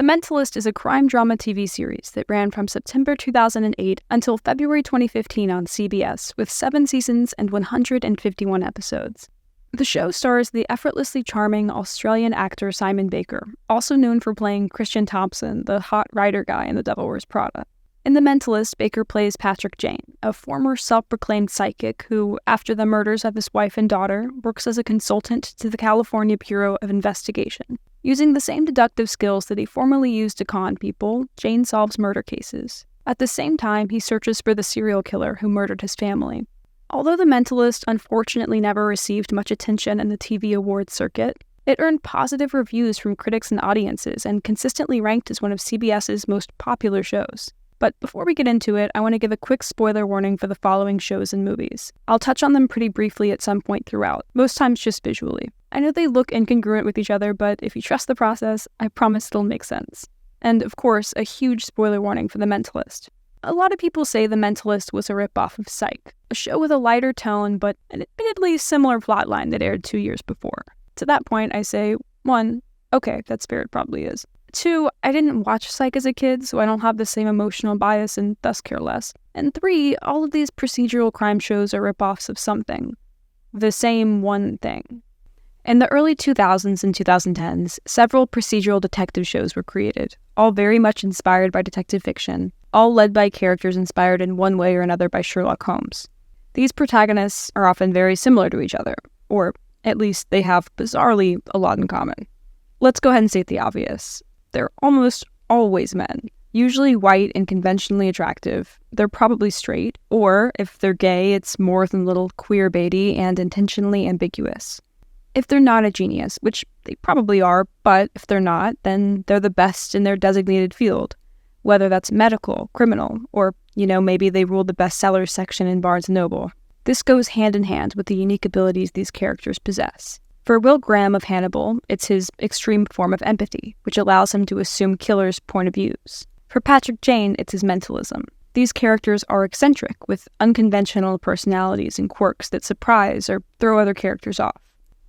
The Mentalist is a crime drama TV series that ran from September 2008 until February 2015 on CBS, with 7 seasons and 151 episodes. The show stars the effortlessly charming Australian actor Simon Baker, also known for playing Christian Thompson, the hot writer guy in The Devil Wears Prada. In The Mentalist, Baker plays Patrick Jane, a former self-proclaimed psychic who, after the murders of his wife and daughter, works as a consultant to the California Bureau of Investigation. Using the same deductive skills that he formerly used to con people, Jane solves murder cases. At the same time, he searches for the serial killer who murdered his family. Although The Mentalist unfortunately never received much attention in the TV awards circuit, it earned positive reviews from critics and audiences and consistently ranked as one of CBS's most popular shows. But before we get into it, I want to give a quick spoiler warning for the following shows and movies. I'll touch on them pretty briefly at some point throughout, most times just visually. I know they look incongruent with each other, but if you trust the process, I promise it'll make sense. And of course, a huge spoiler warning for The Mentalist. A lot of people say The Mentalist was a ripoff of Psych, a show with a lighter tone but an admittedly similar plotline that aired 2 years before. To that point, I say, 1, okay, that's fair, it probably is. 2, I didn't watch Psych as a kid, so I don't have the same emotional bias and thus care less. And 3, all of these procedural crime shows are ripoffs of something. The same one thing. In the early 2000s and 2010s, several procedural detective shows were created, all very much inspired by detective fiction, all led by characters inspired in one way or another by Sherlock Holmes. These protagonists are often very similar to each other, or at least they have, bizarrely, a lot in common. Let's go ahead and state the obvious. They're almost always men, usually white and conventionally attractive. They're probably straight, or if they're gay, it's more than a little queer-baity and intentionally ambiguous. If they're not a genius, which they probably are, but if they're not, then they're the best in their designated field, whether that's medical, criminal, or, maybe they rule the bestsellers section in Barnes & Noble. This goes hand in hand with the unique abilities these characters possess. For Will Graham of Hannibal, it's his extreme form of empathy, which allows him to assume killers' point of views. For Patrick Jane, it's his mentalism. These characters are eccentric, with unconventional personalities and quirks that surprise or throw other characters off.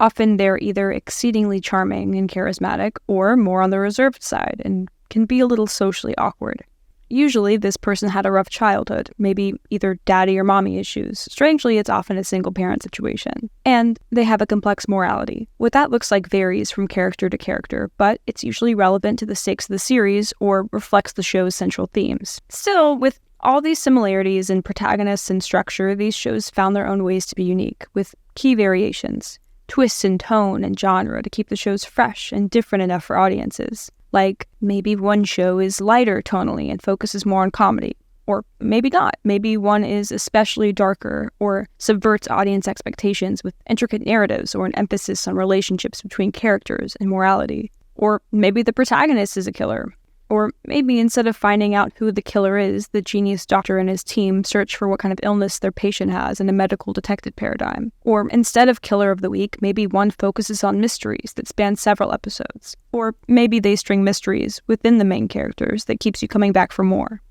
Often they're either exceedingly charming and charismatic, or more on the reserved side and can be a little socially awkward. Usually, this person had a rough childhood, maybe either daddy or mommy issues. Strangely, it's often a single-parent situation. And they have a complex morality. What that looks like varies from character to character, but it's usually relevant to the stakes of the series or reflects the show's central themes. Still, with all these similarities in protagonists and structure, these shows found their own ways to be unique, with key variations. Twists in tone and genre to keep the shows fresh and different enough for audiences. Like, maybe one show is lighter tonally and focuses more on comedy. Or maybe not. Maybe one is especially darker or subverts audience expectations with intricate narratives or an emphasis on relationships between characters and morality. Or maybe the protagonist is a killer. Or maybe instead of finding out who the killer is, the genius doctor and his team search for what kind of illness their patient has in a medical detective paradigm. Or instead of Killer of the Week, maybe one focuses on mysteries that span several episodes. Or maybe they string mysteries within the main characters that keeps you coming back for more.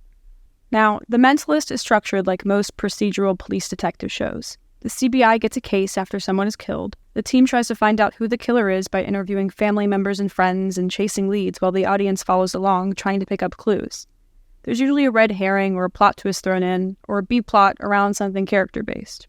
Now, The Mentalist is structured like most procedural police detective shows. The CBI gets a case after someone is killed. The team tries to find out who the killer is by interviewing family members and friends and chasing leads while the audience follows along, trying to pick up clues. There's usually a red herring or a plot twist thrown in, or a B-plot around something character-based.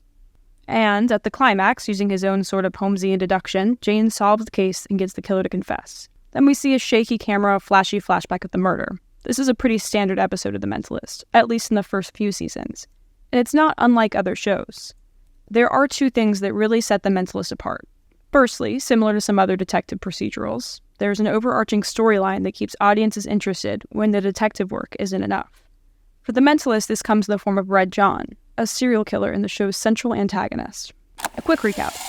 And at the climax, using his own sort of Holmesian deduction, Jane solves the case and gets the killer to confess. Then we see a shaky camera, flashy flashback of the murder. This is a pretty standard episode of The Mentalist, at least in the first few seasons. And it's not unlike other shows. There are 2 things that really set The Mentalist apart. Firstly, similar to some other detective procedurals, there's an overarching storyline that keeps audiences interested when the detective work isn't enough. For The Mentalist, this comes in the form of Red John, a serial killer in the show's central antagonist. A quick recap.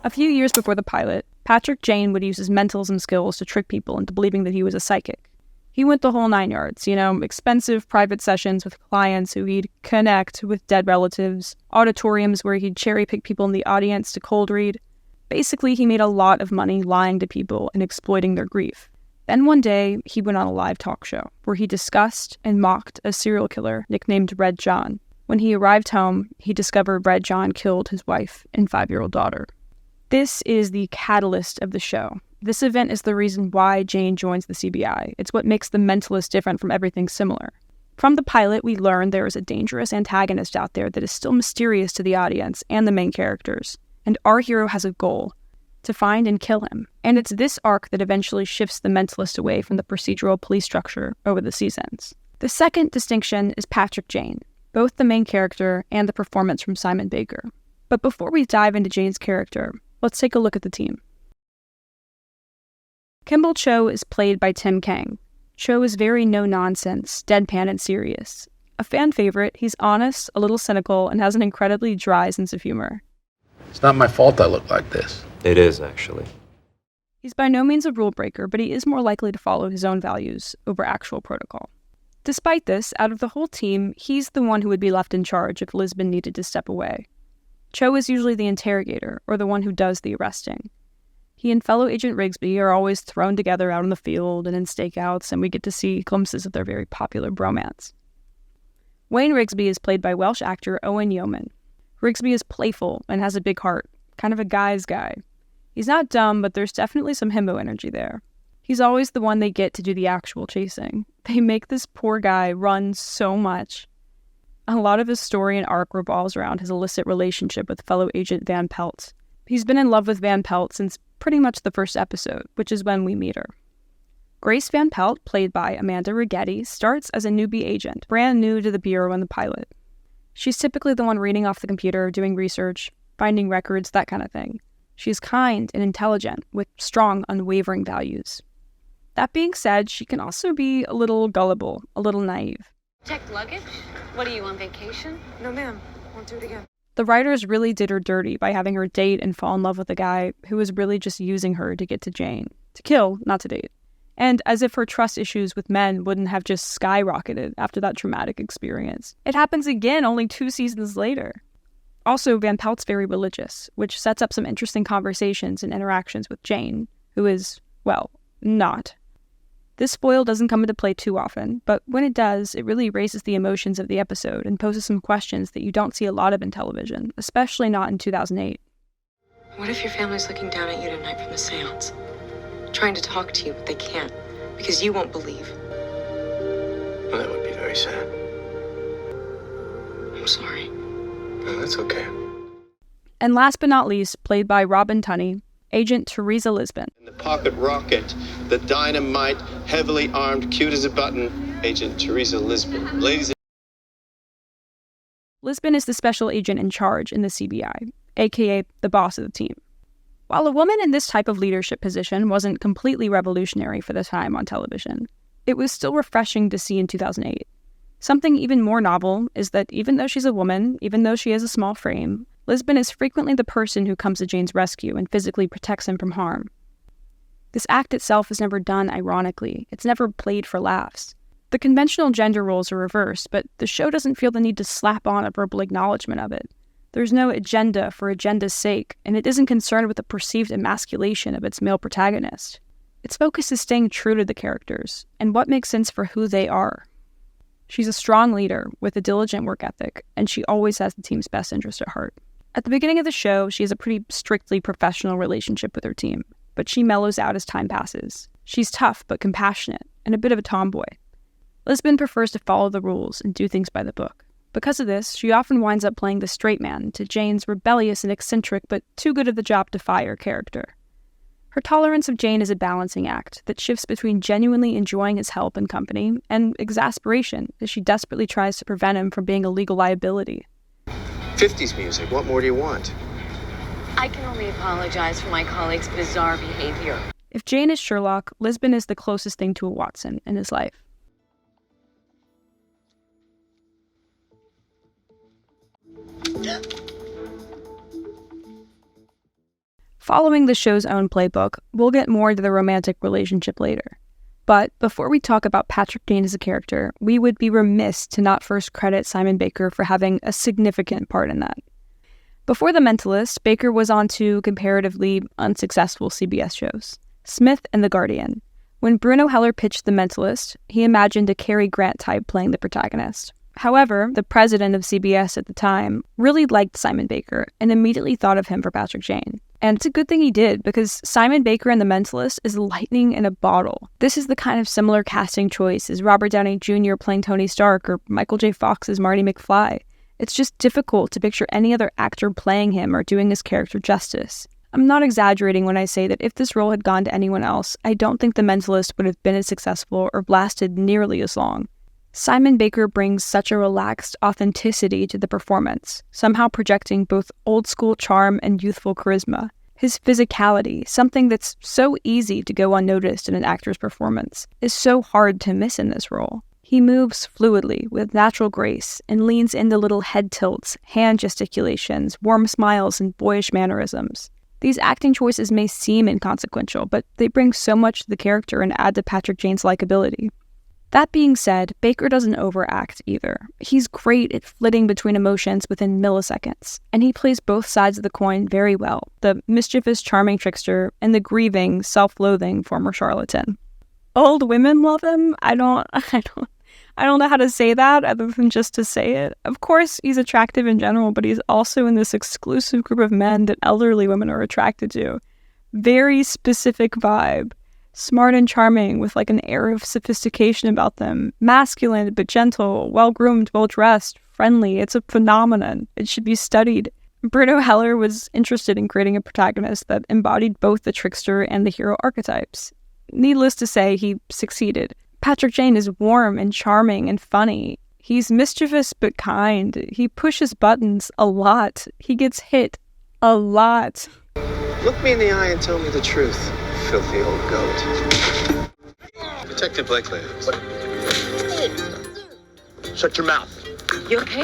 A few years before the pilot, Patrick Jane would use his mentalism skills to trick people into believing that he was a psychic. He went the whole 9 yards, expensive private sessions with clients who he'd connect with dead relatives, auditoriums where he'd cherry-pick people in the audience to cold read. Basically, he made a lot of money lying to people and exploiting their grief. Then one day, he went on a live talk show where he discussed and mocked a serial killer nicknamed Red John. When he arrived home, he discovered Red John killed his wife and 5-year-old daughter. This is the catalyst of the show. This event is the reason why Jane joins the CBI. It's what makes the Mentalist different from everything similar. From the pilot, we learn there is a dangerous antagonist out there that is still mysterious to the audience and the main characters, and our hero has a goal: to find and kill him. And it's this arc that eventually shifts the Mentalist away from the procedural police structure over the seasons. The second distinction is Patrick Jane, both the main character and the performance from Simon Baker. But before we dive into Jane's character, let's take a look at the team. Kimball Cho is played by Tim Kang. Cho is very no-nonsense, deadpan and serious. A fan favorite, he's honest, a little cynical, and has an incredibly dry sense of humor. It's not my fault I look like this. It is, actually. He's by no means a rule breaker, but he is more likely to follow his own values over actual protocol. Despite this, out of the whole team, he's the one who would be left in charge if Jisbon needed to step away. Cho is usually the interrogator, or the one who does the arresting. He and fellow Agent Rigsby are always thrown together out in the field and in stakeouts, and we get to see glimpses of their very popular bromance. Wayne Rigsby is played by Welsh actor Owen Yeoman. Rigsby is playful and has a big heart, kind of a guy's guy. He's not dumb, but there's definitely some himbo energy there. He's always the one they get to do the actual chasing. They make this poor guy run so much. A lot of his story and arc revolves around his illicit relationship with fellow agent Van Pelt. He's been in love with Van Pelt since pretty much the first episode, which is when we meet her. Grace Van Pelt, played by Amanda Righetti, starts as a newbie agent, brand new to the Bureau in the pilot. She's typically the one reading off the computer, doing research, finding records, that kind of thing. She's kind and intelligent, with strong, unwavering values. That being said, she can also be a little gullible, a little naive. Checked luggage? What, are you on vacation? No, ma'am. Won't do it again. The writers really did her dirty by having her date and fall in love with a guy who was really just using her to get to Jane. To kill, not to date. And as if her trust issues with men wouldn't have just skyrocketed after that traumatic experience. It happens again only 2 seasons later. Also, Van Pelt's very religious, which sets up some interesting conversations and interactions with Jane, who is, well, not. This foil doesn't come into play too often, but when it does, it really raises the emotions of the episode and poses some questions that you don't see a lot of in television, especially not in 2008. What if your family's looking down at you tonight from the seance? Trying to talk to you, but they can't, because you won't believe. Well, that would be very sad. I'm sorry. No, that's okay. And last but not least, played by Robin Tunney, Agent Teresa Jisbon. The pocket rocket, the dynamite, heavily armed, cute as a button, Agent Teresa Jisbon. Ladies and Jisbon is the special agent in charge in the CBI, aka the boss of the team. While a woman in this type of leadership position wasn't completely revolutionary for the time on television, it was still refreshing to see in 2008. Something even more novel is that even though she's a woman, even though she has a small frame, Jisbon is frequently the person who comes to Jane's rescue and physically protects him from harm. This act itself is never done ironically. It's never played for laughs. The conventional gender roles are reversed, but the show doesn't feel the need to slap on a verbal acknowledgement of it. There's no agenda for agenda's sake, and it isn't concerned with the perceived emasculation of its male protagonist. Its focus is staying true to the characters, and what makes sense for who they are. She's a strong leader with a diligent work ethic, and she always has the team's best interest at heart. At the beginning of the show, she has a pretty strictly professional relationship with her team, but she mellows out as time passes. She's tough but compassionate, and a bit of a tomboy. Jisbon prefers to follow the rules and do things by the book. Because of this, she often winds up playing the straight man to Jane's rebellious and eccentric but too good at the job to fire character. Her tolerance of Jane is a balancing act that shifts between genuinely enjoying his help and company and exasperation as she desperately tries to prevent him from being a legal liability. 50s music, what more do you want? I can only apologize for my colleagues' bizarre behavior. If Jane is Sherlock, Jisbon is the closest thing to a Watson in his life. Following the show's own playbook, we'll get more into the romantic relationship later. But before we talk about Patrick Jane as a character, we would be remiss to not first credit Simon Baker for having a significant part in that. Before The Mentalist, Baker was on 2 comparatively unsuccessful CBS shows, Smith and The Guardian. When Bruno Heller pitched The Mentalist, he imagined a Cary Grant type playing the protagonist. However, the president of CBS at the time really liked Simon Baker and immediately thought of him for Patrick Jane. And it's a good thing he did, because Simon Baker in The Mentalist is lightning in a bottle. This is the kind of similar casting choice as Robert Downey Jr. playing Tony Stark or Michael J. Fox as Marty McFly. It's just difficult to picture any other actor playing him or doing his character justice. I'm not exaggerating when I say that if this role had gone to anyone else, I don't think The Mentalist would have been as successful or lasted nearly as long. Simon Baker brings such a relaxed authenticity to the performance, somehow projecting both old-school charm and youthful charisma. His physicality, something that's so easy to go unnoticed in an actor's performance, is so hard to miss in this role. He moves fluidly, with natural grace, and leans into little head tilts, hand gesticulations, warm smiles, and boyish mannerisms. These acting choices may seem inconsequential, but they bring so much to the character and add to Patrick Jane's likability. That being said, Baker doesn't overact either. He's great at flitting between emotions within milliseconds, and he plays both sides of the coin very well, the mischievous, charming trickster and the grieving, self-loathing former charlatan. Old women love him? I don't know how to say that other than just to say it. Of course, he's attractive in general, but he's also in this exclusive group of men that elderly women are attracted to. Very specific vibe. Smart and charming with like an air of sophistication about them. Masculine but gentle, well-groomed, well-dressed, friendly. It's a phenomenon. It should be studied. Bruno Heller was interested in creating a protagonist that embodied both the trickster and the hero archetypes. Needless to say, he succeeded. Patrick Jane is warm and charming and funny. He's mischievous but kind. He pushes buttons a lot. He gets hit a lot. Look me in the eye and tell me the truth, filthy old goat. Detective Blakely. Shut your mouth. You okay?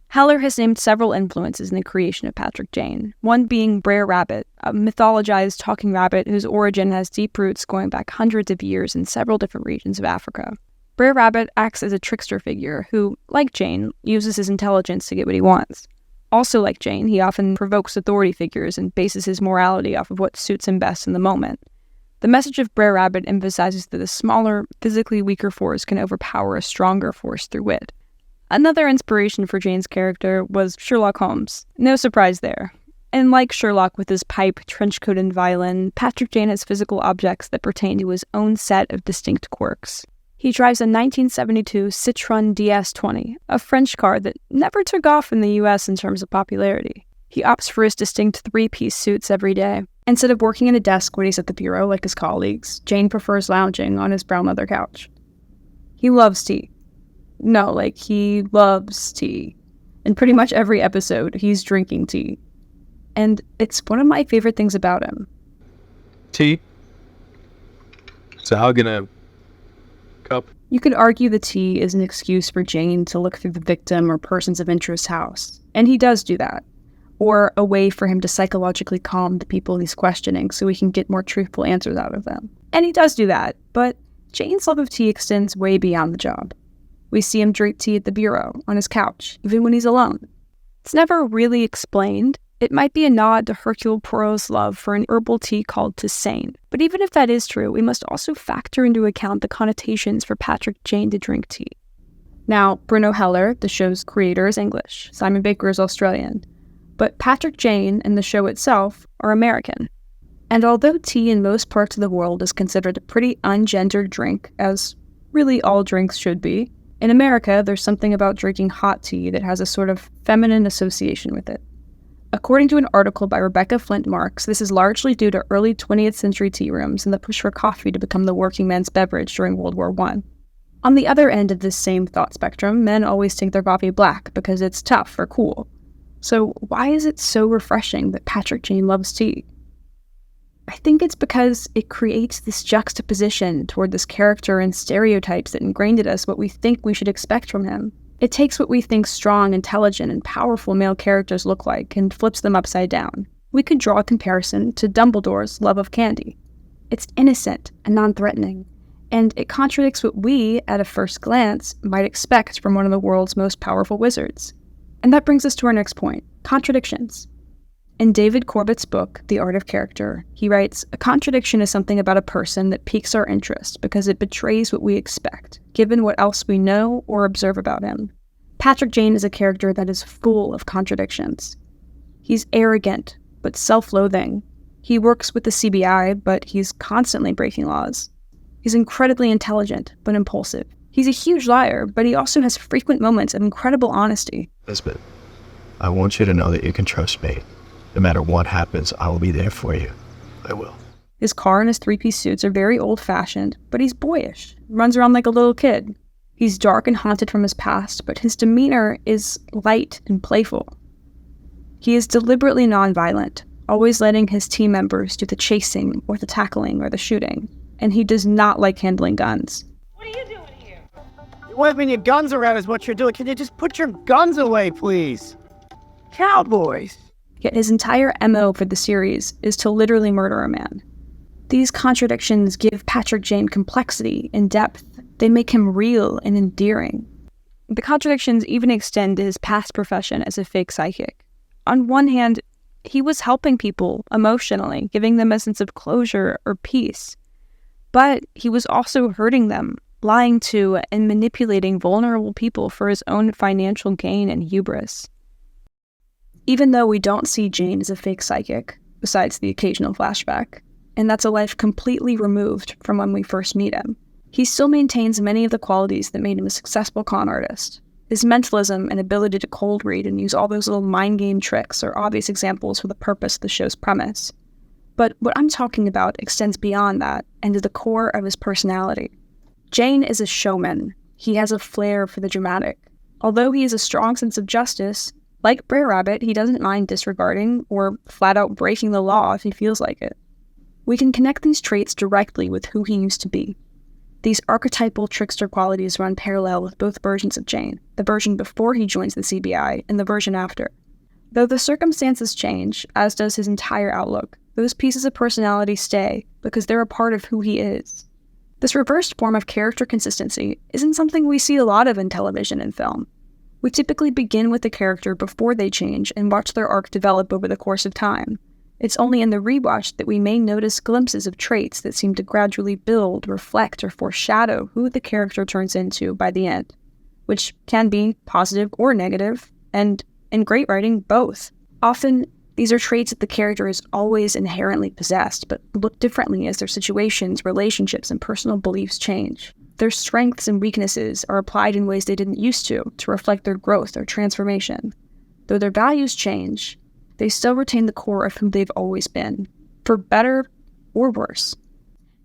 Heller has named several influences in the creation of Patrick Jane, one being Brer Rabbit, a mythologized talking rabbit whose origin has deep roots going back hundreds of years in several different regions of Africa. Brer Rabbit acts as a trickster figure who, like Jane, uses his intelligence to get what he wants. Also like Jane, he often provokes authority figures and bases his morality off of what suits him best in the moment. The message of Brer Rabbit emphasizes that a smaller, physically weaker force can overpower a stronger force through wit. Another inspiration for Jane's character was Sherlock Holmes. No surprise there. And like Sherlock with his pipe, trenchcoat, and violin, Patrick Jane has physical objects that pertain to his own set of distinct quirks. He drives a 1972 Citroën DS20, a French car that never took off in the US in terms of popularity. He opts for his distinct three-piece suits every day. Instead of working at a desk when he's at the bureau like his colleagues, Jane prefers lounging on his brown leather couch. He loves tea. No, like, he loves tea. In pretty much every episode, he's drinking tea. And it's one of my favorite things about him. Tea? So how gonna cup? You could argue the tea is an excuse for Jane to look through the victim or persons of interest house. And he does do that. Or a way for him to psychologically calm the people he's questioning so he can get more truthful answers out of them. And he does do that, but Jane's love of tea extends way beyond the job. We see him drink tea at the bureau, on his couch, even when he's alone. It's never really explained. It might be a nod to Hercule Poirot's love for an herbal tea called tisane. But even if that is true, we must also factor into account the connotations for Patrick Jane to drink tea. Now, Bruno Heller, the show's creator, is English. Simon Baker is Australian. But Patrick Jane and the show itself are American. And although tea in most parts of the world is considered a pretty ungendered drink, as really all drinks should be, in America, there's something about drinking hot tea that has a sort of feminine association with it. According to an article by Rebecca Flint Marks, this is largely due to early 20th century tea rooms and the push for coffee to become the working man's beverage during World War I. On the other end of this same thought spectrum, men always take their coffee black because it's tough or cool. So why is it so refreshing that Patrick Jane loves tea? I think it's because it creates this juxtaposition toward this character and stereotypes that ingrained in us what we think we should expect from him. It takes what we think strong, intelligent, and powerful male characters look like and flips them upside down. We could draw a comparison to Dumbledore's love of candy. It's innocent and non-threatening, and it contradicts what we, at a first glance, might expect from one of the world's most powerful wizards. And that brings us to our next point, contradictions. In David Corbett's book, The Art of Character, he writes, "A contradiction is something about a person that piques our interest because it betrays what we expect, given what else we know or observe about him." Patrick Jane is a character that is full of contradictions. He's arrogant, but self-loathing. He works with the CBI, but he's constantly breaking laws. He's incredibly intelligent, but impulsive. He's a huge liar, but he also has frequent moments of incredible honesty. Jisbon, I want you to know that you can trust me. No matter what happens, I will be there for you. I will. His car and his three-piece suits are very old-fashioned, but he's boyish, runs around like a little kid. He's dark and haunted from his past, but his demeanor is light and playful. He is deliberately nonviolent, always letting his team members do the chasing or the tackling or the shooting, and he does not like handling guns. What are you doing here? You're waving your guns around is what you're doing. Can you just put your guns away, please? Cowboys! Yet his entire MO for the series is to literally murder a man. These contradictions give Patrick Jane complexity and depth. They make him real and endearing. The contradictions even extend to his past profession as a fake psychic. On one hand, he was helping people emotionally, giving them a sense of closure or peace. But he was also hurting them, lying to and manipulating vulnerable people for his own financial gain and hubris. Even though we don't see Jane as a fake psychic, besides the occasional flashback, and that's a life completely removed from when we first meet him, he still maintains many of the qualities that made him a successful con artist. His mentalism and ability to cold read and use all those little mind game tricks are obvious examples for the purpose of the show's premise. But what I'm talking about extends beyond that and to the core of his personality. Jane is a showman. He has a flair for the dramatic. Although he has a strong sense of justice, like Brer Rabbit, he doesn't mind disregarding or flat out breaking the law if he feels like it. We can connect these traits directly with who he used to be. These archetypal trickster qualities run parallel with both versions of Jane, the version before he joins the CBI and the version after. Though the circumstances change, as does his entire outlook, those pieces of personality stay because they're a part of who he is. This reversed form of character consistency isn't something we see a lot of in television and film. We typically begin with the character before they change and watch their arc develop over the course of time. It's only in the rewatch that we may notice glimpses of traits that seem to gradually build, reflect, or foreshadow who the character turns into by the end, which can be positive or negative, and in great writing, both. Often, these are traits that the character is always inherently possessed, but look differently as their situations, relationships, and personal beliefs change. Their strengths and weaknesses are applied in ways they didn't used to reflect their growth or transformation. Though their values change, they still retain the core of who they've always been, for better or worse.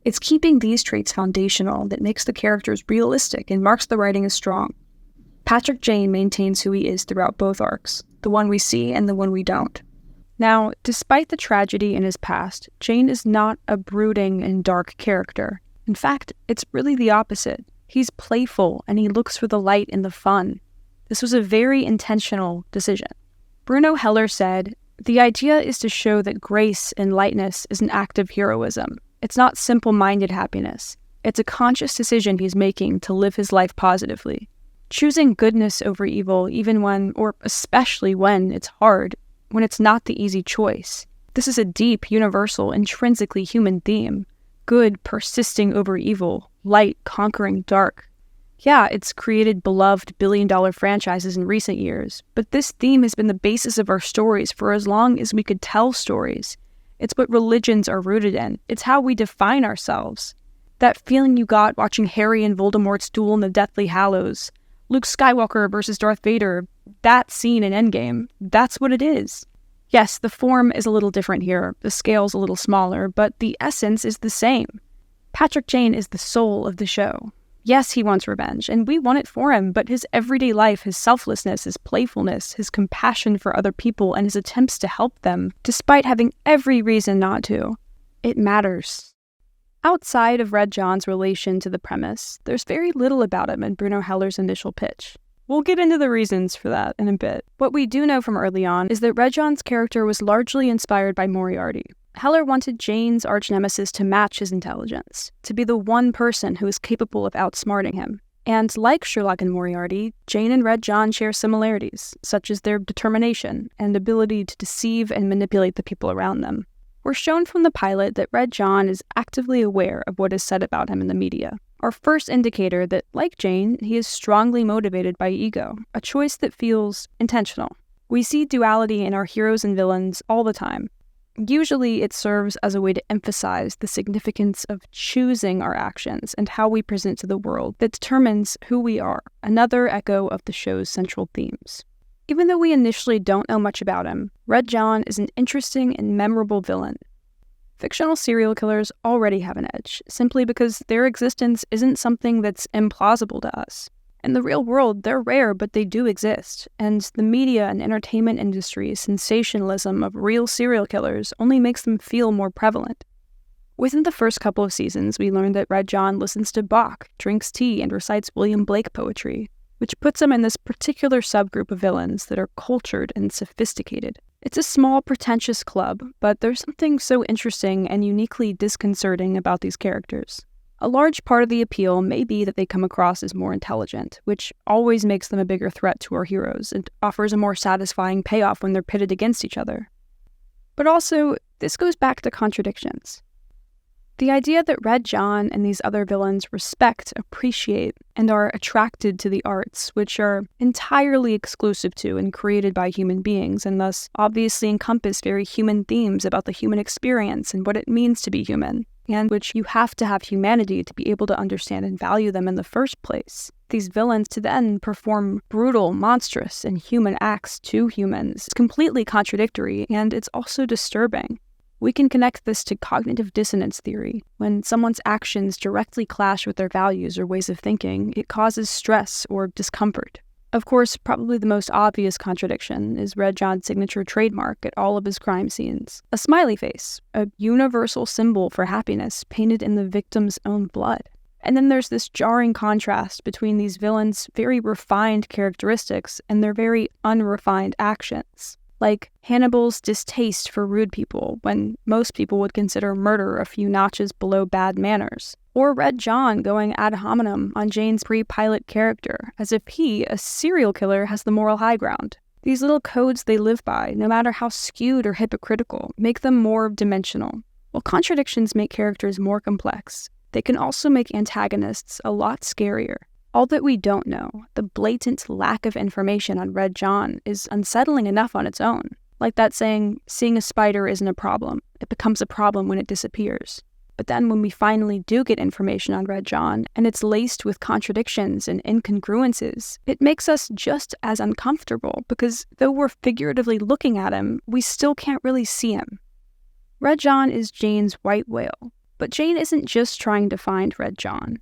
It's keeping these traits foundational that makes the characters realistic and marks the writing as strong. Patrick Jane maintains who he is throughout both arcs, the one we see and the one we don't. Now, despite the tragedy in his past, Jane is not a brooding and dark character. In fact, it's really the opposite. He's playful and he looks for the light and the fun. This was a very intentional decision. Bruno Heller said, "The idea is to show that grace and lightness is an act of heroism. It's not simple-minded happiness. It's a conscious decision he's making to live his life positively. Choosing goodness over evil even when, or especially when, it's hard, when it's not the easy choice. This is a deep, universal, intrinsically human theme. Good persisting over evil, light conquering dark. Yeah, it's created beloved billion-dollar franchises in recent years, but this theme has been the basis of our stories for as long as we could tell stories. It's what religions are rooted in. It's how we define ourselves. That feeling you got watching Harry and Voldemort's duel in the Deathly Hallows, Luke Skywalker versus Darth Vader, that scene in Endgame, that's what it is. Yes, the form is a little different here, the scale's a little smaller, but the essence is the same. Patrick Jane is the soul of the show. Yes, he wants revenge, and we want it for him, but his everyday life, his selflessness, his playfulness, his compassion for other people, and his attempts to help them, despite having every reason not to, it matters. Outside of Red John's relation to the premise, there's very little about him in Bruno Heller's initial pitch. We'll get into the reasons for that in a bit. What we do know from early on is that Red John's character was largely inspired by Moriarty. Heller wanted Jane's arch-nemesis to match his intelligence, to be the one person who is capable of outsmarting him. And like Sherlock and Moriarty, Jane and Red John share similarities, such as their determination and ability to deceive and manipulate the people around them. We're shown from the pilot that Red John is actively aware of what is said about him in the media, our first indicator that, like Jane, he is strongly motivated by ego, a choice that feels intentional. We see duality in our heroes and villains all the time. Usually it serves as a way to emphasize the significance of choosing our actions and how we present to the world that determines who we are, another echo of the show's central themes. Even though we initially don't know much about him, Red John is an interesting and memorable villain. Fictional serial killers already have an edge, simply because their existence isn't something that's implausible to us. In the real world, they're rare, but they do exist, and the media and entertainment industry's sensationalism of real serial killers only makes them feel more prevalent. Within the first couple of seasons, we learned that Red John listens to Bach, drinks tea, and recites William Blake poetry, which puts him in this particular subgroup of villains that are cultured and sophisticated. It's a small, pretentious club, but there's something so interesting and uniquely disconcerting about these characters. A large part of the appeal may be that they come across as more intelligent, which always makes them a bigger threat to our heroes and offers a more satisfying payoff when they're pitted against each other. But also, this goes back to Contradictions. The idea that Red John and these other villains respect, appreciate, and are attracted to the arts, which are entirely exclusive to and created by human beings, and thus obviously encompass very human themes about the human experience and what it means to be human, and which you have to have humanity to be able to understand and value them in the first place. These villains to then perform brutal, monstrous, and human acts to humans. It's completely contradictory, and it's also disturbing. We can connect this to cognitive dissonance theory. When someone's actions directly clash with their values or ways of thinking, it causes stress or discomfort. Of course, probably the most obvious contradiction is Red John's signature trademark at all of his crime scenes. A smiley face, a universal symbol for happiness painted in the victim's own blood. And then there's this jarring contrast between these villains' very refined characteristics and their very unrefined actions. Like Hannibal's distaste for rude people, when most people would consider murder a few notches below bad manners. Or Red John going ad hominem on Jane's pre-pilot character, as if he, a serial killer, has the moral high ground. These little codes they live by, no matter how skewed or hypocritical, make them more dimensional. While contradictions make characters more complex, they can also make antagonists a lot scarier. All that we don't know, the blatant lack of information on Red John, is unsettling enough on its own. Like that saying, seeing a spider isn't a problem. It becomes a problem when it disappears. But then when we finally do get information on Red John, and it's laced with contradictions and incongruences, it makes us just as uncomfortable, because though we're figuratively looking at him, we still can't really see him. Red John is Jane's white whale, but Jane isn't just trying to find Red John.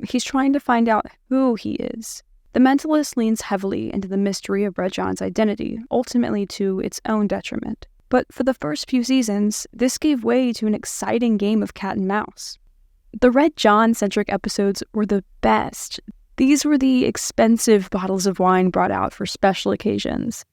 He's trying to find out who he is. The Mentalist leans heavily into the mystery of Red John's identity, ultimately to its own detriment. But for the first few seasons, this gave way to an exciting game of cat and mouse. The Red John-centric episodes were the best. These were the expensive bottles of wine brought out for special occasions.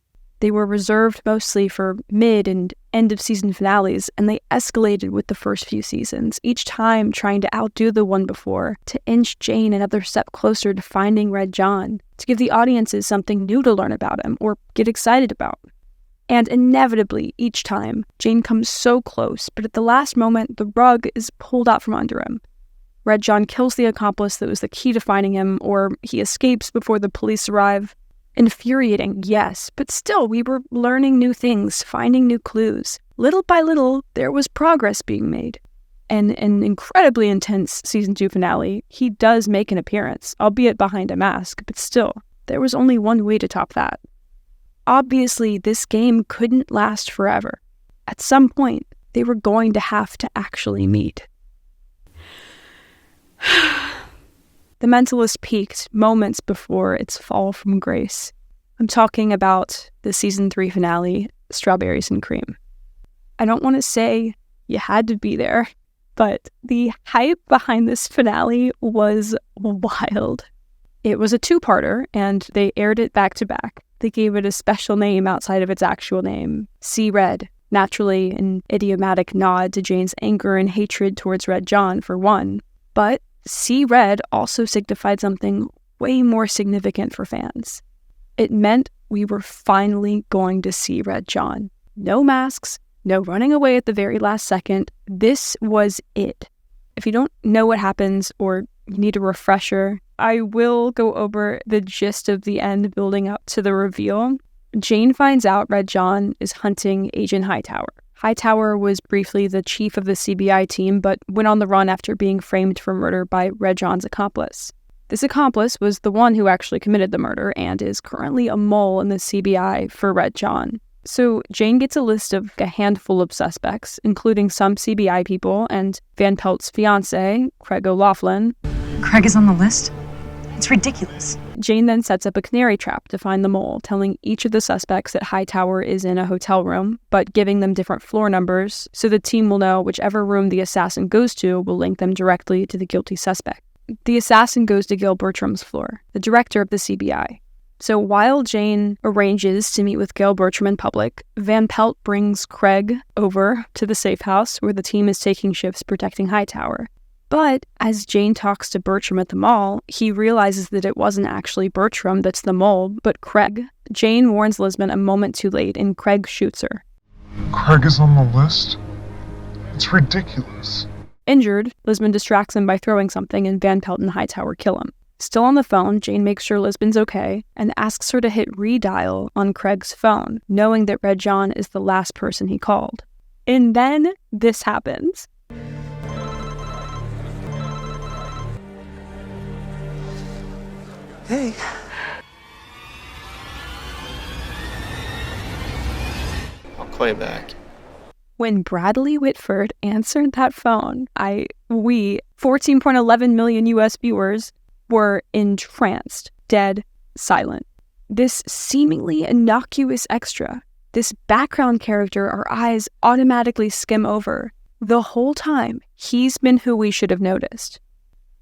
They were reserved mostly for mid- and end-of-season finales, and they escalated with the first few seasons, each time trying to outdo the one before, to inch Jane another step closer to finding Red John, to give the audiences something new to learn about him or get excited about. And inevitably, each time, Jane comes so close, but at the last moment, the rug is pulled out from under him. Red John kills the accomplice that was the key to finding him, or he escapes before the police arrive. Infuriating, yes, but still we were learning new things, finding new clues. Little by little, there was progress being made. And an incredibly intense Season 2 finale, he does make an appearance, albeit behind a mask, but still, there was only one way to top that. Obviously, this game couldn't last forever. At some point, they were going to have to actually meet. The Mentalist peaked moments before its fall from grace. I'm talking about the Season 3 finale, Strawberries and Cream. I don't want to say you had to be there, but the hype behind this finale was wild. It was a two-parter, and they aired it back-to-back. They gave it a special name outside of its actual name, See Red, naturally an idiomatic nod to Jane's anger and hatred towards Red John, for one. But See Red also signified something way more significant for fans. It meant we were finally going to see Red John. No masks, no running away at the very last second. This was it. If you don't know what happens or you need a refresher, I will go over the gist of the end building up to the reveal. Jane finds out Red John is hunting Agent Hightower. Hightower was briefly the chief of the CBI team, but went on the run after being framed for murder by Red John's accomplice. This accomplice was the one who actually committed the murder and is currently a mole in the CBI for Red John. So Jane gets a list of a handful of suspects, including some CBI people and Van Pelt's fiancé, Craig O'Loughlin. Craig is on the list? It's ridiculous. Jane then sets up a canary trap to find the mole, telling each of the suspects that Hightower is in a hotel room, but giving them different floor numbers so the team will know whichever room the assassin goes to will link them directly to the guilty suspect. The assassin goes to Gil Bertram's floor, the director of the CBI. So while Jane arranges to meet with Gil Bertram in public, Van Pelt brings Craig over to the safe house where the team is taking shifts protecting Hightower. But as Jane talks to Bertram at the mall, he realizes that it wasn't actually Bertram that's the mole, but Craig. Jane warns Lisbon a moment too late, and Craig shoots her. Craig is on the list? It's ridiculous. Injured, Lisbon distracts him by throwing something, and Van Pelt and Hightower kill him. Still on the phone, Jane makes sure Lisbon's okay and asks her to hit redial on Craig's phone, knowing that Red John is the last person he called. And then this happens. Hey. I'll call you back. When Bradley Whitford answered that phone, we, 14.11 million US viewers, were entranced, dead silent. This seemingly innocuous extra, this background character our eyes automatically skim over, the whole time he's been who we should have noticed.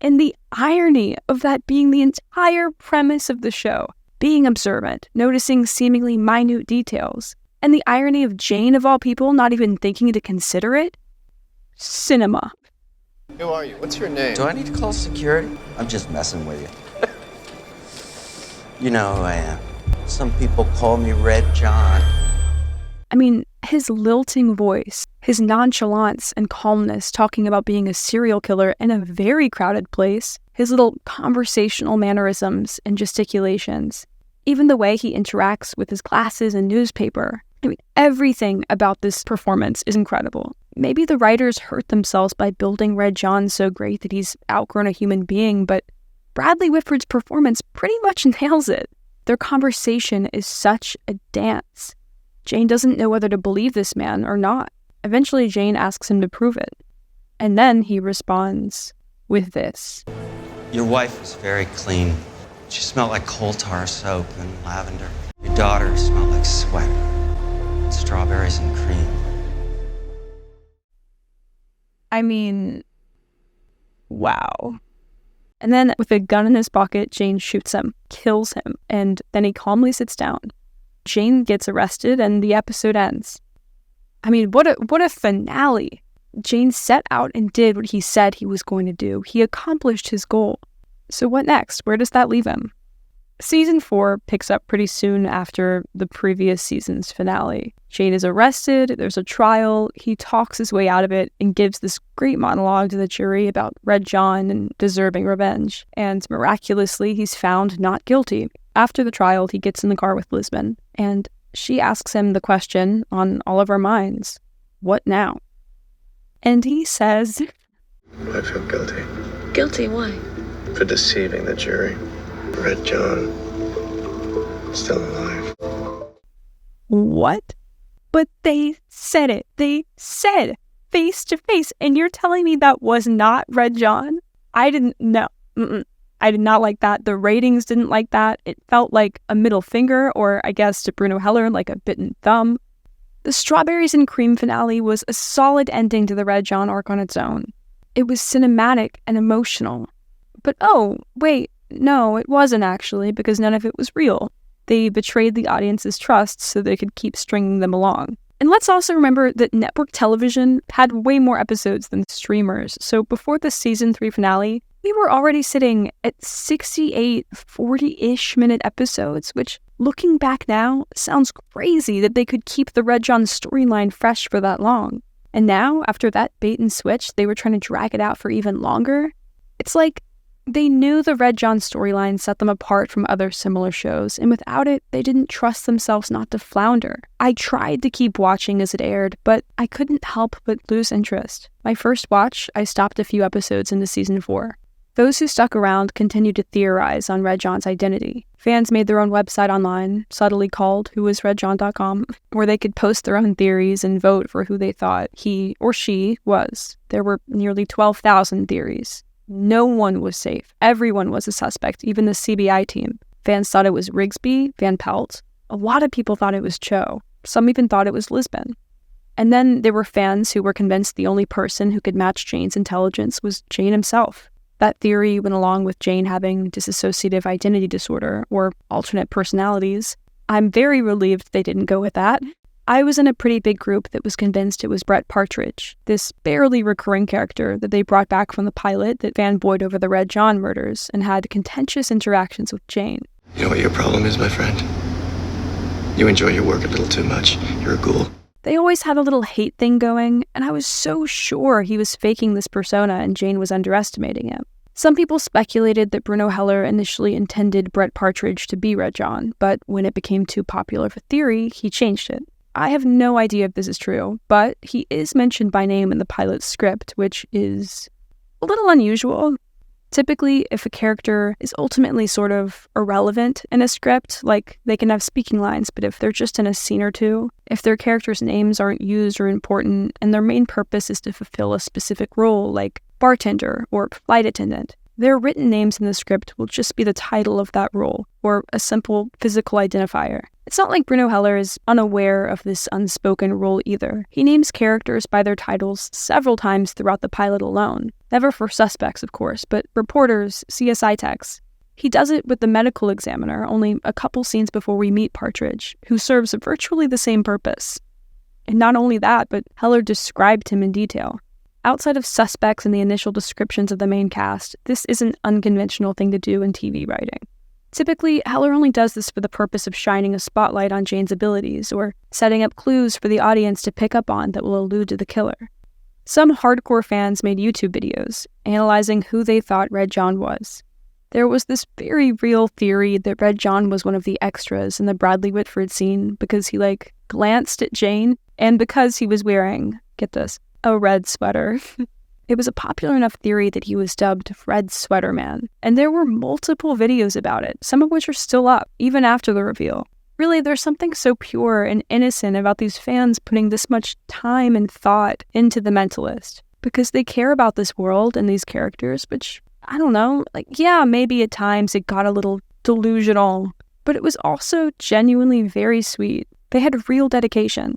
And the irony of that being the entire premise of the show, being observant, noticing seemingly minute details, and the irony of Jane, of all people, not even thinking to consider it? Cinema. Who are you? What's your name? Do I need to call security? I'm just messing with you. You know who I am. Some people call me Red John. I mean, his lilting voice, his nonchalance and calmness talking about being a serial killer in a very crowded place, his little conversational mannerisms and gesticulations, even the way he interacts with his glasses and newspaper. I mean, everything about this performance is incredible. Maybe the writers hurt themselves by building Red John so great that he's outgrown a human being, but Bradley Whitford's performance pretty much nails it. Their conversation is such a dance. Jane doesn't know whether to believe this man or not. Eventually, Jane asks him to prove it. And then he responds with this. Your wife was very clean. She smelled like coal tar soap and lavender. Your daughter smelled like sweat, strawberries and cream. I mean, wow. And then with a gun in his pocket, Jane shoots him, kills him, and then he calmly sits down. Jane gets arrested and the episode ends. I mean, what a finale. Jane set out and did what he said he was going to do. He accomplished his goal. So what next? Where does that leave him? Season 4 picks up pretty soon after the previous season's finale. Jane is arrested, there's a trial, he talks his way out of it and gives this great monologue to the jury about Red John and deserving revenge. And miraculously, he's found not guilty. After the trial, he gets in the car with Lisbon, and she asks him the question on all of our minds, what now? And he says, I feel guilty Guilty why? for deceiving the jury. Red John, still alive. What? But they said it. They said face to face. And you're telling me that was not Red John? I didn't know. I did not like that. The ratings didn't like that. It felt like a middle finger, or I guess to Bruno Heller, like a bitten thumb. The Strawberries and Cream finale was a solid ending to the Red John arc on its own. It was cinematic and emotional. But oh, wait, no, it wasn't actually, because none of it was real. They betrayed the audience's trust so they could keep stringing them along. And let's also remember that network television had way more episodes than streamers, so before the season 3 finale, we were already sitting at 68 40-ish minute episodes, which, looking back now, sounds crazy that they could keep the Red John storyline fresh for that long. And now, after that bait and switch, they were trying to drag it out for even longer. It's like, They knew the Red John storyline set them apart from other similar shows, and without it, they didn't trust themselves not to flounder. I tried to keep watching as it aired, but I couldn't help but lose interest. My first watch, I stopped a few episodes into season 4. Those who stuck around continued to theorize on Red John's identity. Fans made their own website online, subtly called whoisredjohn.com, where they could post their own theories and vote for who they thought he or she was. There were nearly 12,000 theories. No one was safe. Everyone was a suspect, even the CBI team. Fans thought it was Rigsby, Van Pelt. A lot of people thought it was Cho. Some even thought it was Jisbon. And then there were fans who were convinced the only person who could match Jane's intelligence was Jane himself. That theory went along with Jane having dissociative identity disorder, or alternate personalities. I'm very relieved they didn't go with that. I was in a pretty big group that was convinced it was Brett Partridge, this barely recurring character that they brought back from the pilot that fanboyed over the Red John murders and had contentious interactions with Jane. You know what your problem is, my friend? You enjoy your work a little too much. You're a ghoul. They always had a little hate thing going, and I was so sure he was faking this persona and Jane was underestimating him. Some people speculated that Bruno Heller initially intended Brett Partridge to be Red John, but when it became too popular of a theory, he changed it. I have no idea if this is true, but he is mentioned by name in the pilot script, which is a little unusual. Typically, if a character is ultimately sort of irrelevant in a script, like they can have speaking lines, but if they're just in a scene or two, if their characters' names aren't used or important, and their main purpose is to fulfill a specific role, like bartender or flight attendant, their written names in the script will just be the title of that role, or a simple physical identifier. It's not like Bruno Heller is unaware of this unspoken rule either. He names characters by their titles several times throughout the pilot alone. Never for suspects, of course, but reporters, CSI techs. He does it with the medical examiner only a couple scenes before we meet Partridge, who serves virtually the same purpose. And not only that, but Heller described him in detail. Outside of suspects and the initial descriptions of the main cast, this is an unconventional thing to do in TV writing. Typically, Heller only does this for the purpose of shining a spotlight on Jane's abilities, or setting up clues for the audience to pick up on that will allude to the killer. Some hardcore fans made YouTube videos, analyzing who they thought Red John was. There was this very real theory that Red John was one of the extras in the Bradley Whitford scene because he, glanced at Jane, and because he was wearing, get this, a red sweater. It was a popular enough theory that he was dubbed Red Sweater Man, and there were multiple videos about it, some of which are still up, even after the reveal. Really, there's something so pure and innocent about these fans putting this much time and thought into The Mentalist, because they care about this world and these characters, which, I don't know, maybe at times it got a little delusional, but it was also genuinely very sweet. They had real dedication.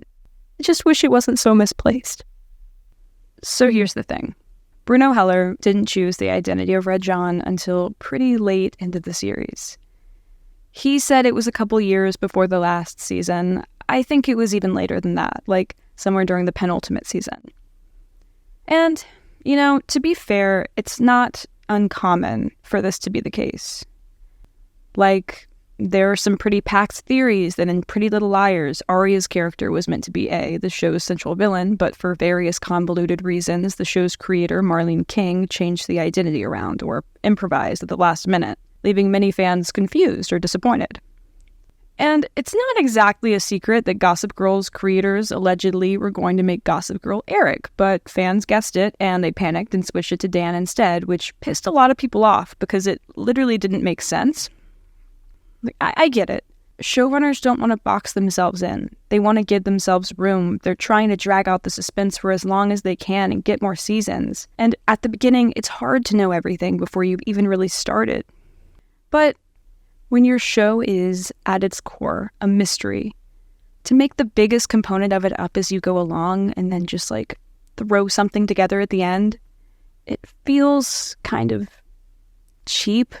I just wish it wasn't so misplaced. So here's the thing. Bruno Heller didn't choose the identity of Red John until pretty late into the series. He said it was a couple years before the last season. I think it was even later than that, somewhere during the penultimate season. And, to be fair, it's not uncommon for this to be the case. There are some pretty packed theories that in Pretty Little Liars, Arya's character was meant to be the show's central villain, but for various convoluted reasons, the show's creator, Marlene King, changed the identity around or improvised at the last minute, leaving many fans confused or disappointed. And it's not exactly a secret that Gossip Girl's creators allegedly were going to make Gossip Girl Eric, but fans guessed it and they panicked and switched it to Dan instead, which pissed a lot of people off because it literally didn't make sense. I get it. Showrunners don't want to box themselves in. They want to give themselves room. They're trying to drag out the suspense for as long as they can and get more seasons. And at the beginning, it's hard to know everything before you've even really started. But when your show is, at its core, a mystery, to make the biggest component of it up as you go along and then just throw something together at the end, it feels kind of cheap.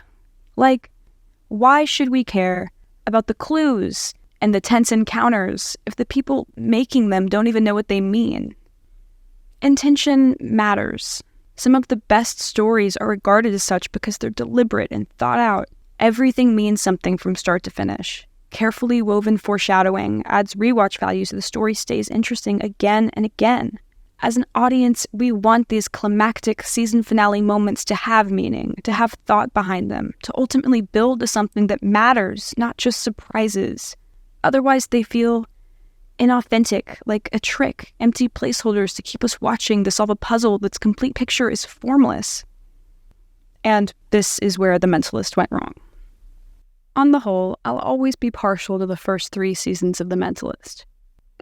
Why should we care about the clues and the tense encounters if the people making them don't even know what they mean? Intention matters. Some of the best stories are regarded as such because they're deliberate and thought out. Everything means something from start to finish. Carefully woven foreshadowing adds rewatch value so the story stays interesting again and again. As an audience, we want these climactic season finale moments to have meaning, to have thought behind them, to ultimately build to something that matters, not just surprises. Otherwise, they feel inauthentic, like a trick, empty placeholders to keep us watching to solve a puzzle that's complete picture is formless. And this is where The Mentalist went wrong. On the whole, I'll always be partial to the first 3 seasons of The Mentalist.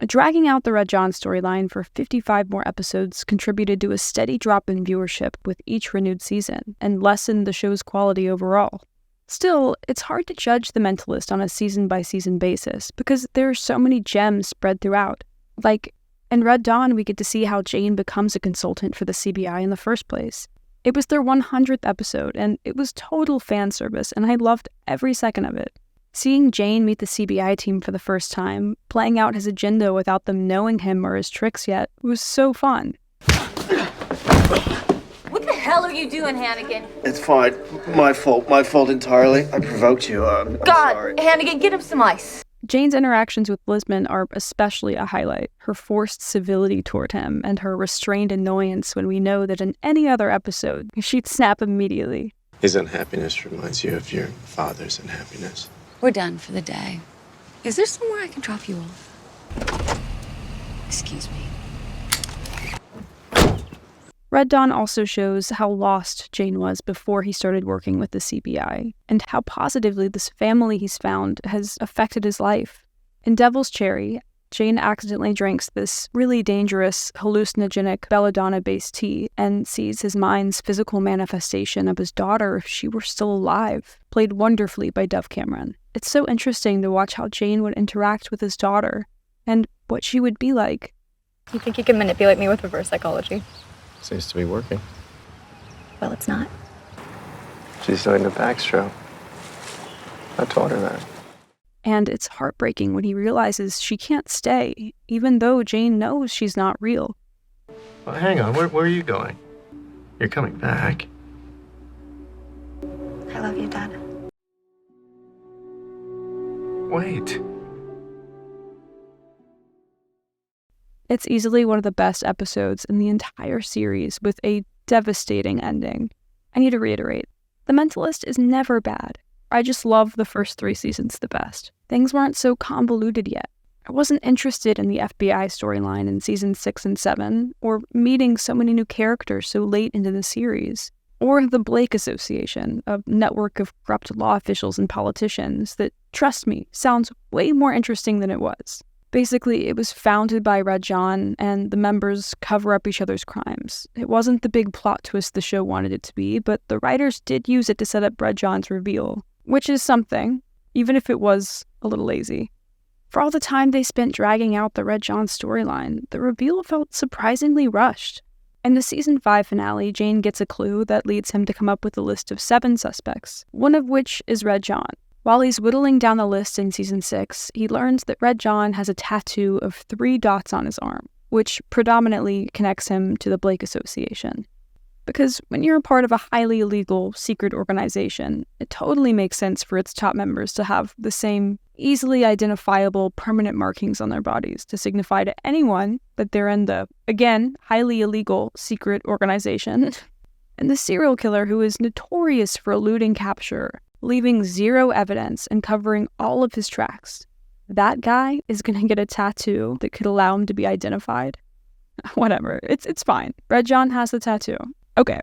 Dragging out the Red John storyline for 55 more episodes contributed to a steady drop in viewership with each renewed season, and lessened the show's quality overall. Still, it's hard to judge The Mentalist on a season-by-season basis, because there are so many gems spread throughout. Like, in Red Dawn, we get to see how Jane becomes a consultant for the CBI in the first place. It was their 100th episode, and it was total fan service, and I loved every second of it. Seeing Jane meet the CBI team for the first time, playing out his agenda without them knowing him or his tricks yet, was so fun. What the hell are you doing, Hannigan? It's fine. My fault entirely. I provoked you. I'm God, sorry. Hannigan, get him some ice. Jane's interactions with Lisbon are especially a highlight. Her forced civility toward him, and her restrained annoyance when we know that in any other episode, she'd snap immediately. His unhappiness reminds you of your father's unhappiness. We're done for the day. Is there somewhere I can drop you off? Excuse me. Red Dawn also shows how lost Jane was before he started working with the CBI, and how positively this family he's found has affected his life. In Devil's Cherry, Jane accidentally drinks this really dangerous, hallucinogenic belladonna-based tea and sees his mind's physical manifestation of his daughter if she were still alive, played wonderfully by Dove Cameron. It's so interesting to watch how Jane would interact with his daughter, and what she would be like. You think you can manipulate me with reverse psychology? Seems to be working. Well, it's not. She's starting to backstroke. I taught her that. And it's heartbreaking when he realizes she can't stay, even though Jane knows she's not real. Well, hang on. Where are you going? You're coming back. I love you, Dad. Wait. It's easily one of the best episodes in the entire series, with a devastating ending. I need to reiterate, The Mentalist is never bad. I just love the first 3 seasons the best. Things weren't so convoluted yet. I wasn't interested in the FBI storyline in seasons 6 and 7, or meeting so many new characters so late into the series, or the Blake Association, a network of corrupt law officials and politicians that, trust me, sounds way more interesting than it was. Basically, it was founded by Red John, and the members cover up each other's crimes. It wasn't the big plot twist the show wanted it to be, but the writers did use it to set up Red John's reveal, which is something, even if it was a little lazy. For all the time they spent dragging out the Red John storyline, the reveal felt surprisingly rushed. In the season 5 finale, Jane gets a clue that leads him to come up with a list of 7 suspects, one of which is Red John. While he's whittling down the list in season 6, he learns that Red John has a tattoo of 3 dots on his arm, which predominantly connects him to the Blake Association. Because when you're a part of a highly illegal, secret organization, it totally makes sense for its top members to have the same easily identifiable permanent markings on their bodies to signify to anyone that they're in the, again, highly illegal, secret organization. And the serial killer, who is notorious for eluding capture, leaving 0 evidence and covering all of his tracks, that guy is going to get a tattoo that could allow him to be identified. Whatever, it's fine. Red John has the tattoo. Okay,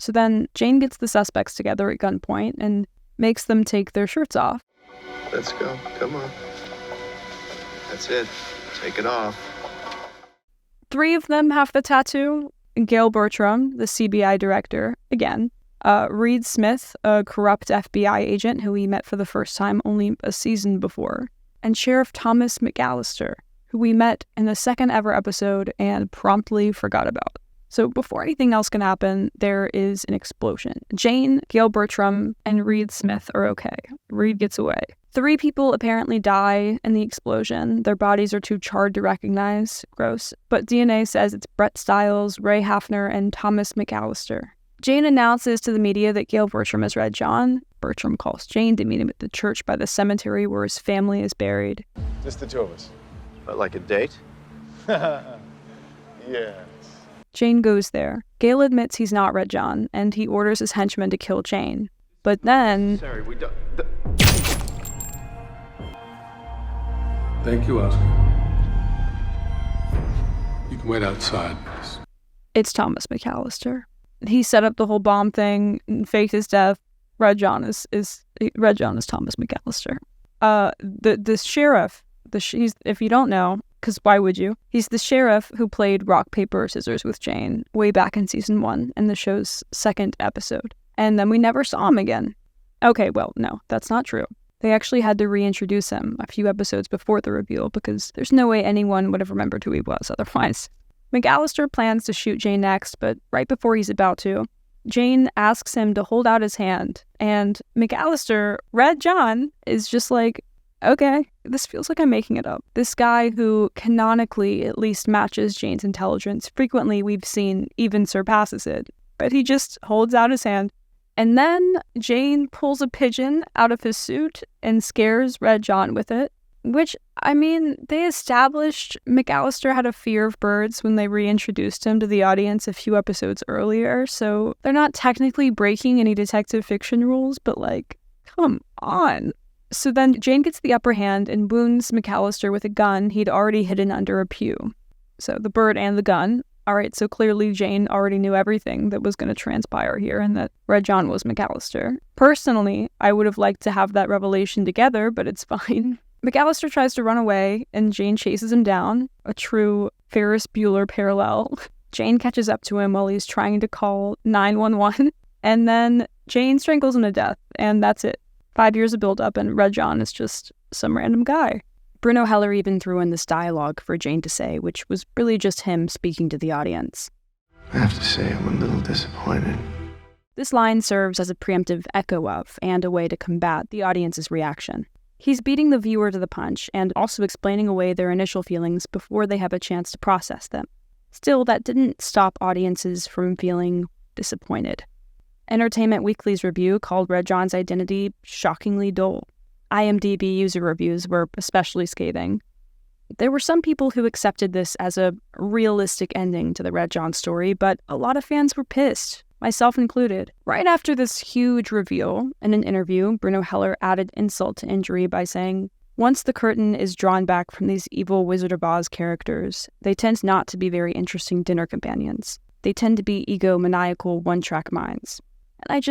so then Jane gets the suspects together at gunpoint and makes them take their shirts off. Let's go. Come on. That's it. Take it off. 3 of them have the tattoo. Gail Bertram, the CBI director, again. Reed Smith, a corrupt FBI agent who we met for the first time only a season before. And Sheriff Thomas McAllister, who we met in the second ever episode and promptly forgot about. So before anything else can happen, there is an explosion. Jane, Gail Bertram, and Reed Smith are okay. Reed gets away. 3 people apparently die in the explosion. Their bodies are too charred to recognize. Gross. But DNA says it's Brett Stiles, Ray Hafner, and Thomas McAllister. Jane announces to the media that Gail Bertram is Red John. Bertram calls Jane to meet him at the church by the cemetery where his family is buried. Just the 2 of us. But like a date? Yes. Jane goes there. Gale admits he's not Red John, and he orders his henchmen to kill Jane. But then... Sorry, we don't... Thank you, Oscar. You can wait outside, please. It's Thomas McAllister. He set up the whole bomb thing and faked his death. Red John is Thomas McAllister. The sheriff, if you don't know, because why would you? He's the sheriff who played rock, paper, scissors with Jane way back in season 1 in the show's 2nd episode. And then we never saw him again. Okay, well, no, that's not true. They actually had to reintroduce him a few episodes before the reveal because there's no way anyone would have remembered who he was otherwise. McAllister plans to shoot Jane next, but right before he's about to, Jane asks him to hold out his hand, and McAllister, Red John, is just like, okay, this feels like I'm making it up. This guy who canonically at least matches Jane's intelligence, frequently we've seen even surpasses it, but he just holds out his hand. And then Jane pulls a pigeon out of his suit and scares Red John with it, which, I mean, they established McAllister had a fear of birds when they reintroduced him to the audience a few episodes earlier, so they're not technically breaking any detective fiction rules, but like, come on. So then Jane gets the upper hand and wounds McAllister with a gun he'd already hidden under a pew. So the bird and the gun. All right, so clearly Jane already knew everything that was going to transpire here and that Red John was McAllister. Personally, I would have liked to have that revelation together, but it's fine. McAllister tries to run away, and Jane chases him down. A true Ferris Bueller parallel. Jane catches up to him while he's trying to call 911, and then Jane strangles him to death, and that's it. 5 years of build-up, and Red John is just some random guy. Bruno Heller even threw in this dialogue for Jane to say, which was really just him speaking to the audience. I have to say, I'm a little disappointed. This line serves as a preemptive echo of, and a way to combat, the audience's reaction. He's beating the viewer to the punch, and also explaining away their initial feelings before they have a chance to process them. Still, that didn't stop audiences from feeling disappointed. Entertainment Weekly's review called Red John's identity shockingly dull. IMDb user reviews were especially scathing. There were some people who accepted this as a realistic ending to the Red John story, but a lot of fans were pissed, myself included. Right after this huge reveal, in an interview, Bruno Heller added insult to injury by saying, once the curtain is drawn back from these evil Wizard of Oz characters, they tend not to be very interesting dinner companions. They tend to be egomaniacal one-track minds. And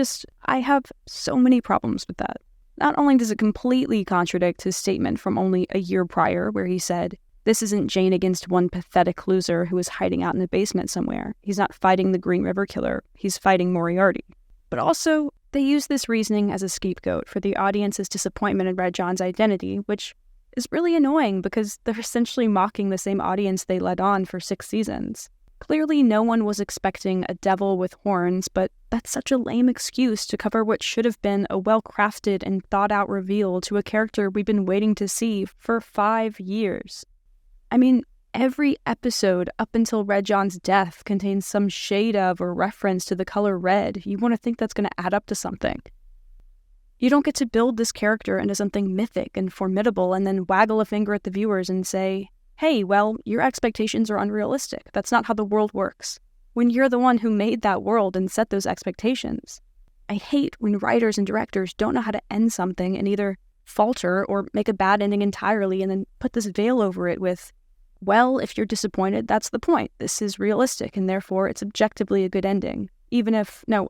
I have so many problems with that. Not only does it completely contradict his statement from only a year prior, where he said, this isn't Jane against one pathetic loser who is hiding out in the basement somewhere. He's not fighting the Green River Killer. He's fighting Moriarty. But also, they use this reasoning as a scapegoat for the audience's disappointment in Red John's identity, which is really annoying because they're essentially mocking the same audience they led on for 6 seasons. Clearly, no one was expecting a devil with horns, but that's such a lame excuse to cover what should have been a well-crafted and thought-out reveal to a character we've been waiting to see for 5 years. I mean, every episode up until Red John's death contains some shade of or reference to the color red. You want to think that's going to add up to something. You don't get to build this character into something mythic and formidable and then waggle a finger at the viewers and say, hey, well, your expectations are unrealistic. That's not how the world works. When you're the one who made that world and set those expectations. I hate when writers and directors don't know how to end something and either falter or make a bad ending entirely and then put this veil over it with, well, if you're disappointed, that's the point. This is realistic and therefore it's objectively a good ending.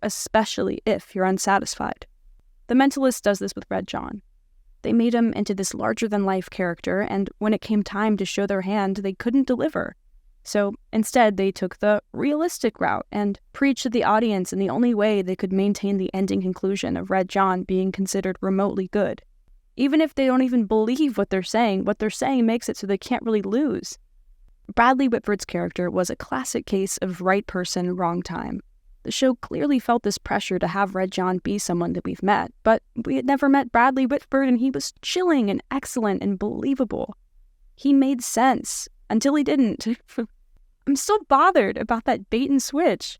Especially if you're unsatisfied. The Mentalist does this with Red John. They made him into this larger-than-life character, and when it came time to show their hand, they couldn't deliver. So instead, they took the realistic route and preached to the audience in the only way they could maintain the ending conclusion of Red John being considered remotely good. Even if they don't even believe what they're saying makes it so they can't really lose. Bradley Whitford's character was a classic case of right person, wrong time. The show clearly felt this pressure to have Red John be someone that we've met, but we had never met Bradley Whitford and he was chilling and excellent and believable. He made sense, until he didn't. I'm still bothered about that bait and switch.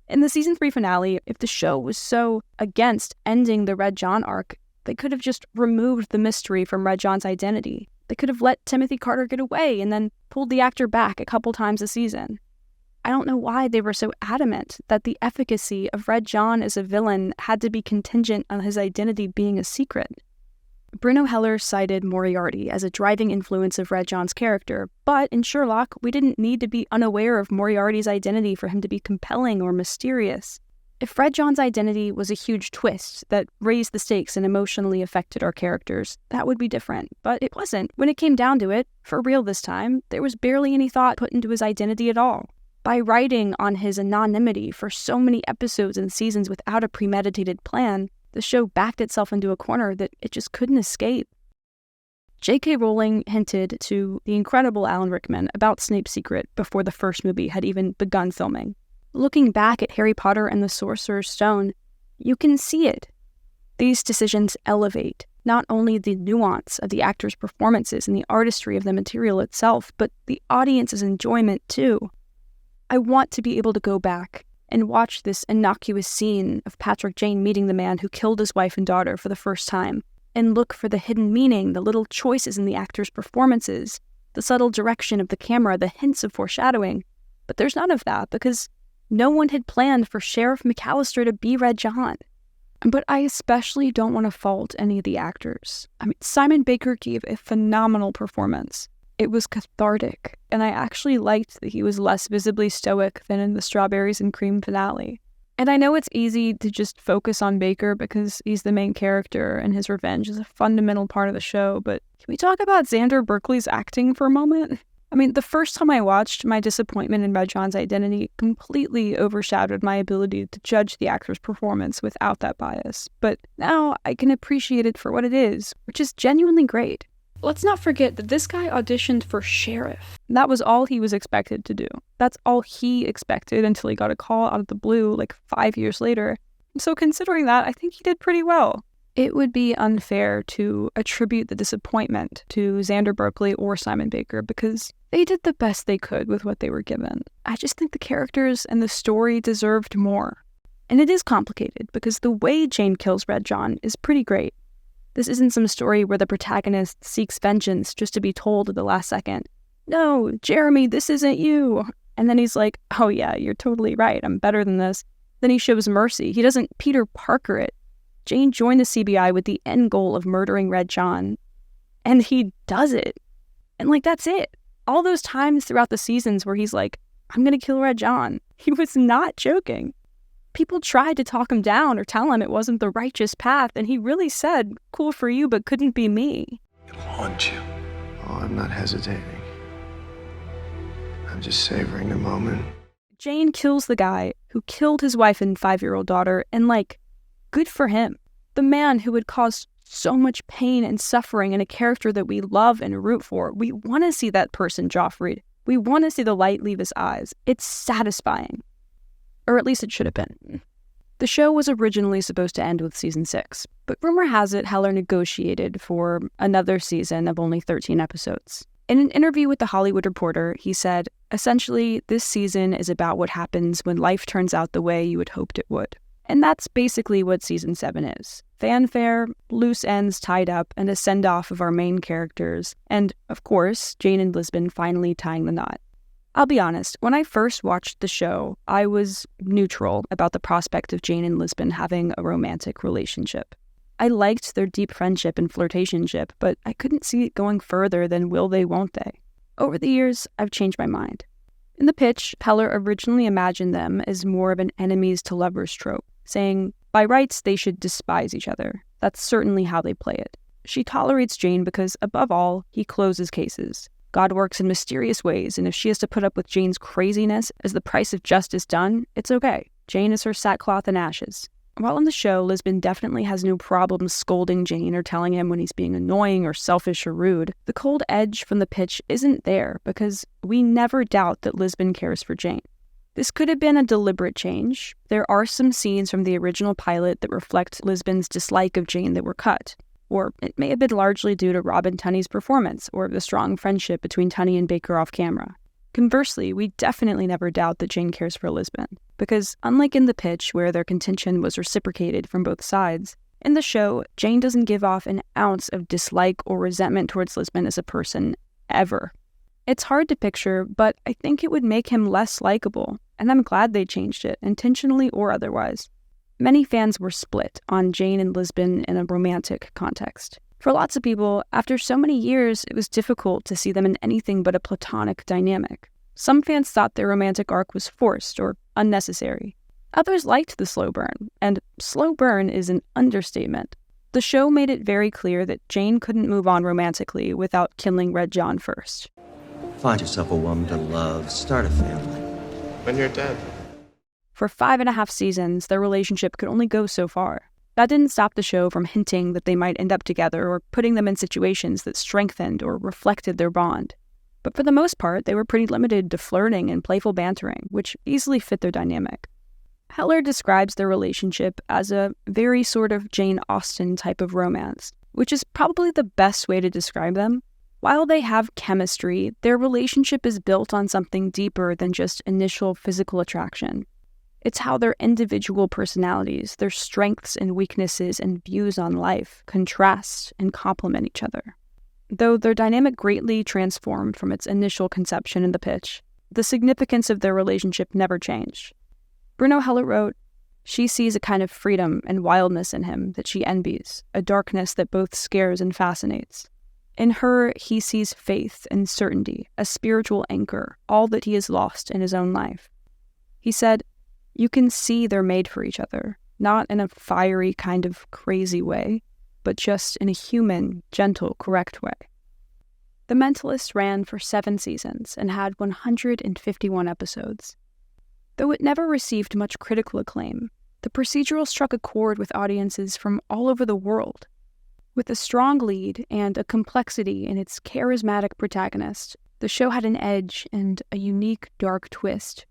In the season 3 finale, if the show was so against ending the Red John arc, they could have just removed the mystery from Red John's identity. They could have let Timothy Carter get away and then pulled the actor back a couple times a season. I don't know why they were so adamant that the efficacy of Red John as a villain had to be contingent on his identity being a secret. Bruno Heller cited Moriarty as a driving influence of Red John's character, but in Sherlock, we didn't need to be unaware of Moriarty's identity for him to be compelling or mysterious. If Red John's identity was a huge twist that raised the stakes and emotionally affected our characters, that would be different, but it wasn't. When it came down to it, for real this time, there was barely any thought put into his identity at all. By writing on his anonymity for so many episodes and seasons without a premeditated plan, the show backed itself into a corner that it just couldn't escape. J.K. Rowling hinted to the incredible Alan Rickman about Snape's secret before the first movie had even begun filming. Looking back at Harry Potter and the Sorcerer's Stone, you can see it. These decisions elevate not only the nuance of the actors' performances and the artistry of the material itself, but the audience's enjoyment too. I want to be able to go back and watch this innocuous scene of Patrick Jane meeting the man who killed his wife and daughter for the first time, and look for the hidden meaning, the little choices in the actors' performances, the subtle direction of the camera, the hints of foreshadowing. But there's none of that because no one had planned for Sheriff McAllister to be Red John. But I especially don't want to fault any of the actors. Simon Baker gave a phenomenal performance. It was cathartic, and I actually liked that he was less visibly stoic than in the Strawberries and Cream finale. And I know it's easy to just focus on Baker because he's the main character and his revenge is a fundamental part of the show, but can we talk about Xander Berkeley's acting for a moment? The first time I watched, my disappointment in Red John's identity completely overshadowed my ability to judge the actor's performance without that bias. But now I can appreciate it for what it is, which is genuinely great. Let's not forget that this guy auditioned for sheriff. That was all he was expected to do. That's all he expected until he got a call out of the blue like 5 years later. So considering that, I think he did pretty well. It would be unfair to attribute the disappointment to Xander Berkeley or Simon Baker because they did the best they could with what they were given. I just think the characters and the story deserved more. And it is complicated because the way Jane kills Red John is pretty great. This isn't some story where the protagonist seeks vengeance just to be told at the last second, "No, Jeremy, this isn't you." And then he's like, "Oh yeah, you're totally right. I'm better than this." Then he shows mercy. He doesn't Peter Parker it. Jane joined the CBI with the end goal of murdering Red John. And he does it. And that's it. All those times throughout the seasons where he's like, "I'm going to kill Red John," he was not joking. People tried to talk him down or tell him it wasn't the righteous path, and he really said, "Cool for you, but couldn't be me." It'll haunt you. Oh, I'm not hesitating. I'm just savoring the moment. Jane kills the guy who killed his wife and 5-year-old daughter, and good for him. The man who had caused so much pain and suffering in a character that we love and root for. We want to see that person Joffreyed. We want to see the light leave his eyes. It's satisfying. Or at least it should have been. The show was originally supposed to end with season 6, but rumor has it Heller negotiated for another season of only 13 episodes. In an interview with The Hollywood Reporter, he said, "Essentially, this season is about what happens when life turns out the way you had hoped it would." And that's basically what season 7 is. Fanfare, loose ends tied up, and a send-off of our main characters, and, of course, Jane and Lisbon finally tying the knot. I'll be honest, when I first watched the show, I was neutral about the prospect of Jane and Lisbon having a romantic relationship. I liked their deep friendship and flirtationship, but I couldn't see it going further than will they, won't they. Over the years, I've changed my mind. In the pitch, Heller originally imagined them as more of an enemies to lovers trope, saying, by rights, they should despise each other. That's certainly how they play it. She tolerates Jane because, above all, he closes cases. God works in mysterious ways, and if she has to put up with Jane's craziness as the price of justice done, it's okay. Jane is her sackcloth and ashes. While on the show, Lisbon definitely has no problem scolding Jane or telling him when he's being annoying or selfish or rude, the cold edge from the pitch isn't there because we never doubt that Lisbon cares for Jane. This could have been a deliberate change. There are some scenes from the original pilot that reflect Lisbon's dislike of Jane that were cut. Or it may have been largely due to Robin Tunney's performance or the strong friendship between Tunney and Baker off camera. Conversely, we definitely never doubt that Jane cares for Lisbon, because unlike in the pitch where their contention was reciprocated from both sides, in the show, Jane doesn't give off an ounce of dislike or resentment towards Lisbon as a person, ever. It's hard to picture, but I think it would make him less likable, and I'm glad they changed it, intentionally or otherwise. Many fans were split on Jane and Lisbon in a romantic context. For lots of people, after so many years, it was difficult to see them in anything but a platonic dynamic. Some fans thought their romantic arc was forced or unnecessary. Others liked the slow burn, and slow burn is an understatement. The show made it very clear that Jane couldn't move on romantically without killing Red John first. Find yourself a woman to love, start a family. When you're dead. For 5.5 seasons, their relationship could only go so far. That didn't stop the show from hinting that they might end up together or putting them in situations that strengthened or reflected their bond. But for the most part, they were pretty limited to flirting and playful bantering, which easily fit their dynamic. Heller describes their relationship as a very sort of Jane Austen type of romance, which is probably the best way to describe them. While they have chemistry, their relationship is built on something deeper than just initial physical attraction. It's how their individual personalities, their strengths and weaknesses and views on life contrast and complement each other. Though their dynamic greatly transformed from its initial conception in the pitch, the significance of their relationship never changed. Bruno Heller wrote, "She sees a kind of freedom and wildness in him that she envies, a darkness that both scares and fascinates. In her, he sees faith and certainty, a spiritual anchor, all that he has lost in his own life." He said, "You can see they're made for each other, not in a fiery kind of crazy way, but just in a human, gentle, correct way." The Mentalist ran for 7 seasons and had 151 episodes. Though it never received much critical acclaim, the procedural struck a chord with audiences from all over the world. With a strong lead and a complexity in its charismatic protagonist, the show had an edge and a unique, dark twist.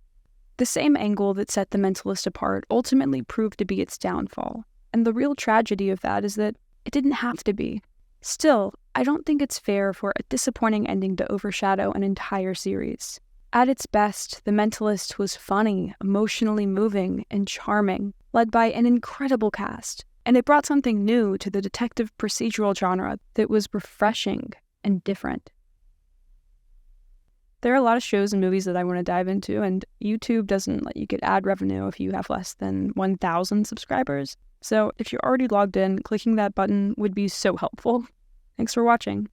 The same angle that set The Mentalist apart ultimately proved to be its downfall, and the real tragedy of that is that it didn't have to be. Still, I don't think it's fair for a disappointing ending to overshadow an entire series. At its best, The Mentalist was funny, emotionally moving, and charming, led by an incredible cast, and it brought something new to the detective procedural genre that was refreshing and different. There are a lot of shows and movies that I want to dive into, and YouTube doesn't let you get ad revenue if you have less than 1,000 subscribers. So if you're already logged in, clicking that button would be so helpful. Thanks for watching.